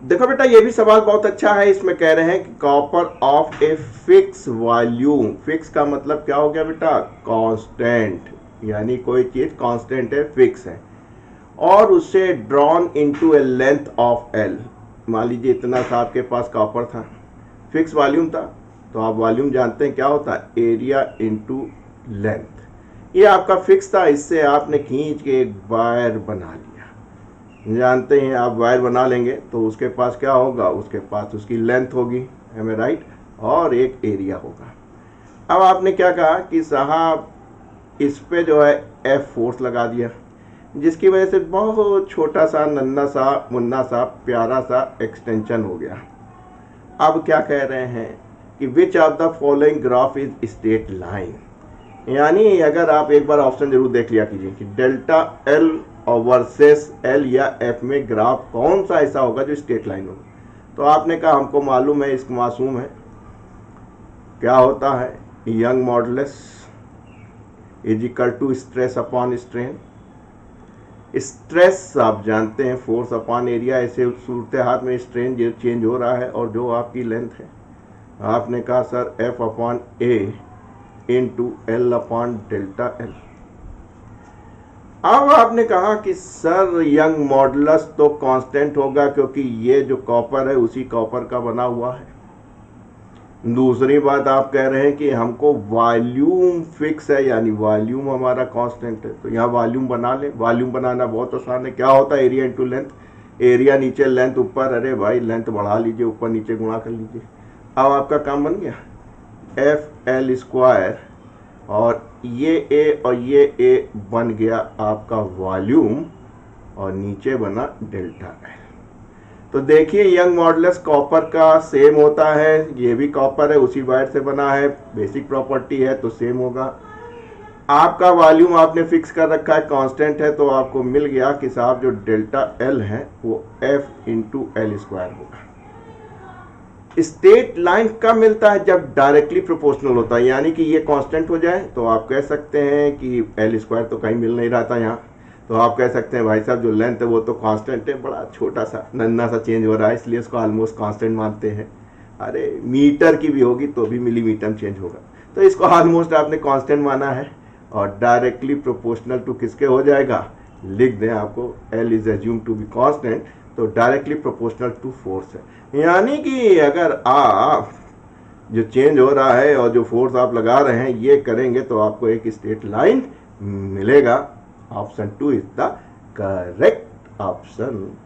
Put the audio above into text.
देखो बेटा, ये भी सवाल बहुत अच्छा है। इसमें कह रहे हैं कि copper of a fix volume. Fix का मतलब क्या हो गया बेटा? कांस्टेंट, यानी कोई चीज कांस्टेंट है, फिक्स है, और उसे drawn into A length of L. मान लीजिए इतना सा आपके पास कॉपर था, फिक्स वॉल्यूम था, तो आप वॉल्यूम जानते हैं क्या होता है? Area into length. ये आपका फिक्स था, इससे आपने खींच के एक वायर बना लिया। जानते हैं आप वायर बना लेंगे तो उसके पास क्या होगा? उसके पास उसकी लेंथ होगी, एम ए राइट, और एक एरिया होगा। अब आपने क्या कहा कि साहब इस पे जो है एफ फोर्स लगा दिया, जिसकी वजह से बहुत छोटा सा नन्ना सा मुन्ना सा प्यारा सा एक्सटेंशन हो गया। अब क्या कह रहे हैं कि which of the following graph is straight line. यानी अगर आप एक बार ऑप्शन जरूर देख लिया कीजिए कि डेल्टा एल और वर्सेस एल या एफ में ग्राफ कौन सा ऐसा होगा जो स्ट्रेट लाइन होगा। तो आपने कहा हमको मालूम है, इसको मासूम है, क्या होता है? Young modulus is equal to stress upon strain. Stress आप जानते हैं फोर्स अपॉन एरिया, ऐसे सूरत हाथ में स्ट्रेन जो चेंज हो रहा है और जो आपकी लेंथ है। आपने कहा sir F upon A into L upon delta L. अब आपने कहा कि सर यंग मॉडुलस तो कांस्टेंट होगा क्योंकि ये जो कॉपर है उसी कॉपर का बना हुआ है। दूसरी बात आप कह रहे हैं कि हमको वॉल्यूम फिक्स है, यानी वॉल्यूम हमारा कांस्टेंट है, तो यहाँ वॉल्यूम बना ले। वॉल्यूम बनाना बहुत आसान है, क्या होता है? Area into length. एरिया नीचे, लेंथ ऊपर। अरे भाई लेंथ बढ़ा लीजिए, ऊपर नीचे गुणा कर लीजिए। अब आपका काम बन गया एफ एल स्क्वायर, और ये ए और ये ए बन गया आपका वॉल्यूम, और नीचे बना डेल्टा एल। तो देखिए यंग मॉडुलस कॉपर का सेम होता है, ये भी कॉपर है, उसी वायर से बना है, बेसिक प्रॉपर्टी है तो सेम होगा। आपका वॉल्यूम आपने फिक्स कर रखा है, कांस्टेंट है, तो आपको मिल गया कि साहब जो डेल्टा एल है वो एफ इंटू एल स्क्वायर होगा। स्ट्रेट लाइन कब मिलता है? जब डायरेक्टली प्रोपोर्शनल होता है, यानी कि ये कांस्टेंट हो जाए तो आप कह सकते हैं कि एल स्क्वायर तो कहीं मिल नहीं रहा था यहाँ, तो आप कह सकते हैं भाई साहब जो लेंथ है वो तो कांस्टेंट है, बड़ा छोटा सा नन्ना सा चेंज हो रहा है, इसलिए इसको ऑलमोस्ट कांस्टेंट मानते हैं। अरे मीटर की भी होगी तो भी मिलीमीटर में चेंज होगा, तो इसको ऑलमोस्ट आपने कांस्टेंट माना है। और डायरेक्टली प्रोपोर्शनल टू किसके हो जाएगा? लिख दें आपको, L is assume to be constant, तो डायरेक्टली प्रोपोर्शनल टू फोर्स है। यानी कि अगर आप जो चेंज हो रहा है और जो फोर्स आप लगा रहे हैं ये करेंगे तो आपको एक स्ट्रेट लाइन मिलेगा। Option 2 is the correct option.